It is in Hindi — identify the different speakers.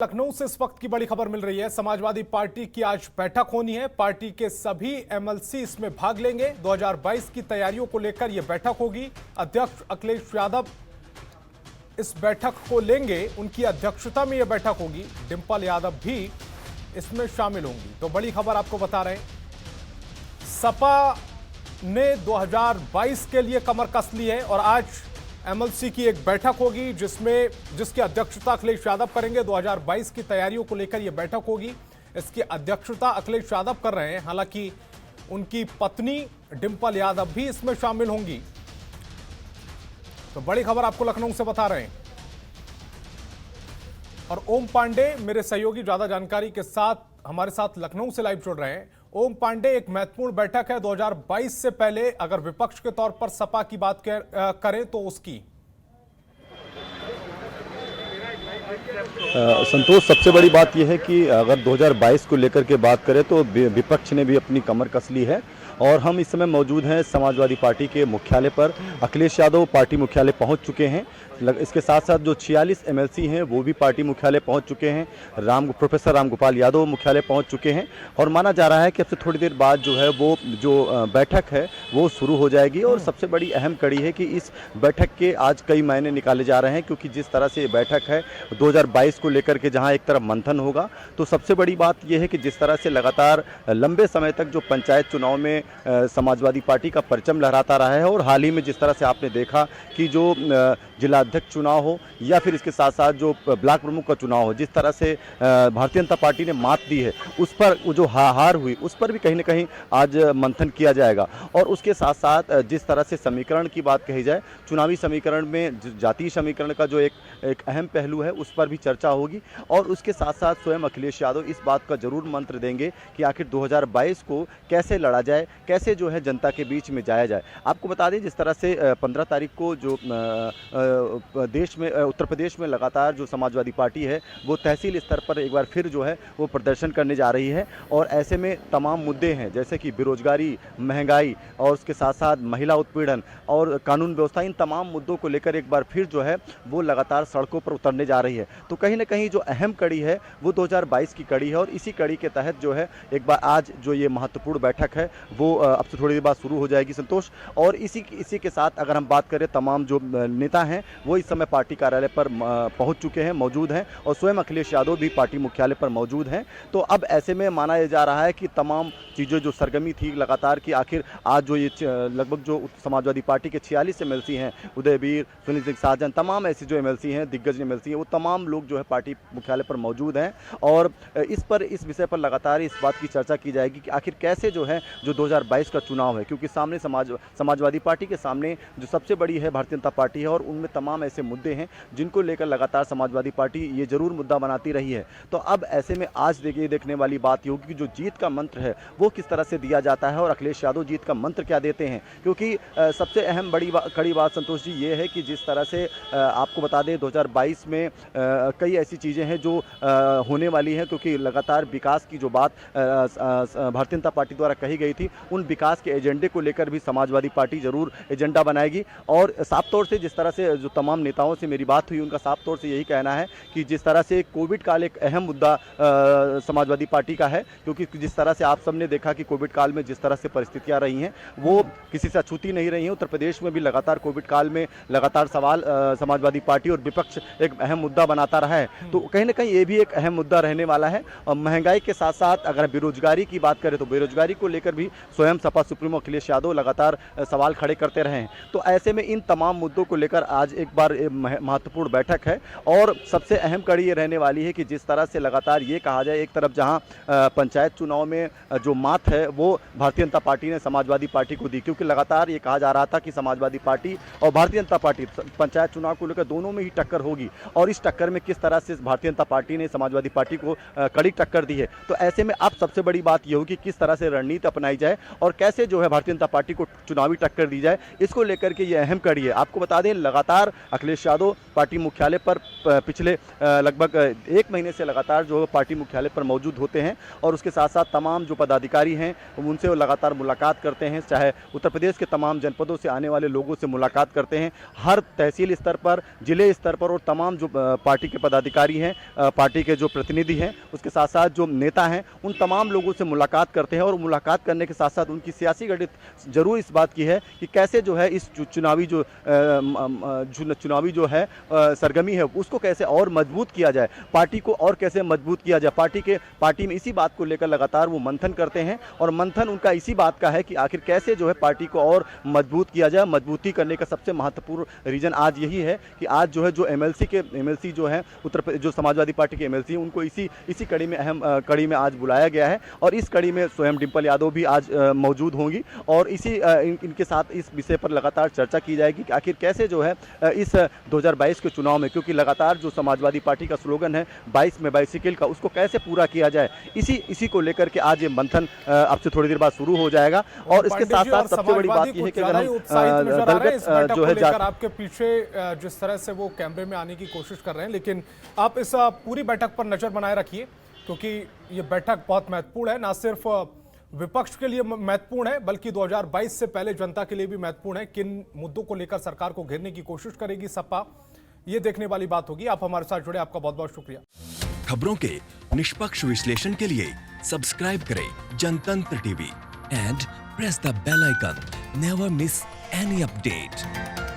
Speaker 1: लखनऊ से इस वक्त की बड़ी खबर मिल रही है। समाजवादी पार्टी की आज बैठक होनी है। पार्टी के सभी एमएलसी इसमें भाग लेंगे। 2022 की तैयारियों को लेकर यह बैठक होगी। अध्यक्ष अखिलेश यादव इस बैठक को लेंगे, उनकी अध्यक्षता में यह बैठक होगी। डिंपल यादव भी इसमें शामिल होंगी। तो बड़ी खबर आपको बता रहे हैं, सपा ने 2022 के लिए कमर कस ली है और आज एमएलसी की एक बैठक होगी जिसकी अध्यक्षता अखिलेश यादव करेंगे। 2022 की तैयारियों को लेकर यह बैठक होगी। इसकी अध्यक्षता अखिलेश यादव कर रहे हैं। हालांकि उनकी पत्नी डिंपल यादव भी इसमें शामिल होंगी। तो बड़ी खबर आपको लखनऊ से बता रहे हैं। और ओम पांडे मेरे सहयोगी ज्यादा जानकारी के साथ हमारे साथ लखनऊ से लाइव जुड़ रहे हैं। ओम पांडे, एक महत्वपूर्ण बैठक है 2022 से पहले, अगर विपक्ष के तौर पर सपा की बात करें तो उसकी
Speaker 2: संतोष, सबसे बड़ी बात यह है कि अगर 2022 को लेकर के बात करें तो विपक्ष ने भी अपनी कमर कस ली है और हम इस समय मौजूद हैं समाजवादी पार्टी के मुख्यालय पर। अखिलेश यादव पार्टी मुख्यालय पहुंच चुके हैं। इसके साथ साथ जो 46 एमएलसी हैं वो भी पार्टी मुख्यालय पहुंच चुके हैं। प्रोफेसर रामगोपाल यादव मुख्यालय पहुंच चुके हैं और माना जा रहा है कि अब से थोड़ी देर बाद जो है वो बैठक है वो शुरू हो जाएगी। और सबसे बड़ी अहम कड़ी है कि इस बैठक के आज कई मायने निकाले जा रहे हैं, क्योंकि जिस तरह से ये बैठक है 2022 को लेकर के जहाँ एक तरफ मंथन होगा, तो सबसे बड़ी बात यह है कि जिस तरह से लगातार लंबे समय तक जो पंचायत चुनाव में समाजवादी पार्टी का परचम लहराता रहा है और हाल ही में जिस तरह से आपने देखा कि जो जिला अध्यक्ष चुनाव हो या फिर इसके साथ साथ जो ब्लॉक प्रमुख का चुनाव हो, जिस तरह से भारतीय जनता पार्टी ने मात दी है, उस पर जो हार हुई उस पर भी कहीं ना कहीं आज मंथन किया जाएगा। और उसके साथ साथ जिस तरह से समीकरण की बात कही जाए, चुनावी समीकरण में जातीय समीकरण का जो एक अहम पहलू है उस पर भी चर्चा होगी। और उसके साथ साथ स्वयं अखिलेश यादव इस बात का जरूर मंत्र देंगे कि आखिर 2022 को कैसे लड़ा जाए, कैसे जो है जनता के बीच में जाया जाए। आपको बता दें जिस तरह से 15 तारीख को जो देश में उत्तर प्रदेश में लगातार जो समाजवादी पार्टी है वो तहसील स्तर पर एक बार फिर जो है वो प्रदर्शन करने जा रही है। और ऐसे में तमाम मुद्दे हैं जैसे कि बेरोजगारी, महंगाई और उसके साथ साथ महिला उत्पीड़न और कानून व्यवस्था, इन तमाम मुद्दों को लेकर एक बार फिर जो है वो लगातार सड़कों पर उतरने जा रही है। तो कहीं ना कहीं जो अहम कड़ी है वो 2022 की कड़ी है और इसी कड़ी के तहत जो है एक बार आज जो ये महत्वपूर्ण बैठक है वो अब से थोड़ी देर बाद शुरू हो जाएगी संतोष। और इसी के साथ अगर हम बात करें, तमाम जो नेता हैं वो इस समय पार्टी कार्यालय पर पहुंच चुके हैं, मौजूद हैं और स्वयं अखिलेश यादव भी पार्टी मुख्यालय पर मौजूद हैं। तो अब ऐसे में माना जा रहा है कि तमाम चीज़ें जो सरगर्मी थी लगातार की, आखिर आज जो ये लगभग जो समाजवादी पार्टी के 46 एमएलसी हैं, उदयवीर, सुनील सिंह साजन, तमाम ऐसे जो एमएलसी हैं, दिग्गज एमएलसी हैं, वो तमाम लोग जो है पार्टी मुख्यालय पर मौजूद हैं। और इस विषय पर लगातार इस बात की चर्चा की जाएगी कि आखिर कैसे जो है जो 2022 का चुनाव है, क्योंकि सामने समाजवादी पार्टी के सामने जो सबसे बड़ी है भारतीय जनता पार्टी है और उनमें तमाम ऐसे मुद्दे हैं जिनको लेकर लगातार समाजवादी पार्टी ये जरूर मुद्दा बनाती रही है। तो अब ऐसे में आज देखने वाली बात ये होगी कि जो जीत का मंत्र है वो किस तरह से दिया जाता है और अखिलेश यादव जीत का मंत्र क्या देते हैं। क्योंकि सबसे अहम कड़ी बात संतोष जी ये है कि जिस तरह से आपको बता दें 2022 में कई ऐसी चीज़ें हैं जो होने वाली हैं, क्योंकि लगातार विकास की जो बात भारतीय जनता पार्टी द्वारा कही गई थी, उन विकास के एजेंडे को लेकर भी समाजवादी पार्टी जरूर एजेंडा बनाएगी। और साफ तौर से जिस तरह से जो तमाम नेताओं से मेरी बात हुई, उनका साफ तौर से यही कहना है कि जिस तरह से कोविड काल एक अहम मुद्दा समाजवादी पार्टी का है, क्योंकि जिस तरह से आप सबने देखा कि कोविड काल में जिस तरह से परिस्थितियां रही हैं वो किसी से अछूती नहीं रही हैं। उत्तर प्रदेश में भी लगातार कोविड काल में लगातार सवाल समाजवादी पार्टी और विपक्ष एक अहम मुद्दा बनाता रहा है। तो कहीं ना कहीं ये भी एक अहम मुद्दा रहने वाला है। और महंगाई के साथ साथ अगर बेरोजगारी की बात करें तो बेरोजगारी को लेकर भी स्वयं सपा सुप्रीमो अखिलेश यादव लगातार सवाल खड़े करते रहे हैं। तो ऐसे में इन तमाम मुद्दों को लेकर आज एक बार महत्वपूर्ण बैठक है। और सबसे अहम कड़ी ये रहने वाली है कि जिस तरह से लगातार ये कहा जाए, एक तरफ जहां पंचायत चुनाव में जो मात है वो भारतीय जनता पार्टी ने समाजवादी पार्टी को दी, क्योंकि लगातार ये कहा जा रहा था कि समाजवादी पार्टी और भारतीय जनता पार्टी पंचायत चुनाव को लेकर दोनों में ही टक्कर होगी और इस टक्कर में किस तरह से भारतीय जनता पार्टी ने समाजवादी पार्टी को कड़ी टक्कर दी है। तो ऐसे में अब सबसे बड़ी बात यह होगी किस तरह से रणनीति अपनाई जाए और कैसे जो है भारतीय जनता पार्टी को चुनावी टक्कर दी जाए, इसको लेकर के ये अहम कड़ी है। आपको बता दें, लगातार अखिलेश यादव पार्टी मुख्यालय पर पिछले लगभग 1 महीने से लगातार जो पार्टी मुख्यालय पर मौजूद होते हैं और उसके साथ साथ तमाम जो पदाधिकारी हैं उनसे वो लगातार मुलाकात करते हैं, चाहे उत्तर प्रदेश के तमाम जनपदों से आने वाले लोगों से मुलाकात करते हैं। हर तहसील स्तर पर, जिले स्तर पर और तमाम जो पार्टी के पदाधिकारी हैं, पार्टी के जो प्रतिनिधि हैं, उसके साथ साथ जो नेता हैं, उन तमाम लोगों से मुलाकात करते हैं और मुलाकात करने के साथ साथ उनकी सियासी गणित जरूर इस बात की है कि कैसे जो है इस चुनावी जो है सरगर्मी है उसको कैसे और मजबूत किया जाए, पार्टी को और कैसे मजबूत किया जाए। पार्टी में इसी बात को लेकर लगातार वो मंथन करते हैं और मंथन उनका इसी बात का है कि आखिर कैसे जो है पार्टी को और मजबूत किया जाए। मजबूती करने का सबसे महत्वपूर्ण रीजन आज यही है कि आज जो है जो एमएलसी जो है जो समाजवादी पार्टी के एमएलसी, उनको इसी कड़ी में अहम कड़ी में आज बुलाया गया है और इस कड़ी में स्वयं डिंपल यादव भी आज मौजूद होंगी और इनके साथ इस विषय पर लगातार चर्चा की जाएगी कि आखिर कैसे जो है इस 2022 के चुनाव में, क्योंकि लगातार जो समाजवादी पार्टी का स्लोगन है 22 में बाइसिकल का, उसको कैसे पूरा किया जाए, इसी को लेकर के आज ये मंथन अब से थोड़ी देर बाद शुरू हो जाएगा। और इसके साथ साथ सबसे बड़ी बात यह है कि अगर हम
Speaker 1: दलगत जो है आपके पीछे जिस तरह से वो कैमरे में आने की कोशिश कर रहे हैं, लेकिन आप इस पूरी बैठक पर नजर बनाए रखिए क्योंकि ये बैठक बहुत महत्वपूर्ण है, ना सिर्फ विपक्ष के लिए महत्वपूर्ण है बल्कि 2022 से पहले जनता के लिए भी महत्वपूर्ण है। किन मुद्दों को लेकर सरकार को घेरने की कोशिश करेगी सपा, ये देखने वाली बात होगी। आप हमारे साथ जुड़े, आपका बहुत बहुत शुक्रिया।
Speaker 3: खबरों के निष्पक्ष विश्लेषण के लिए सब्सक्राइब करें Janatantra TV and press the bell icon. Never miss any update.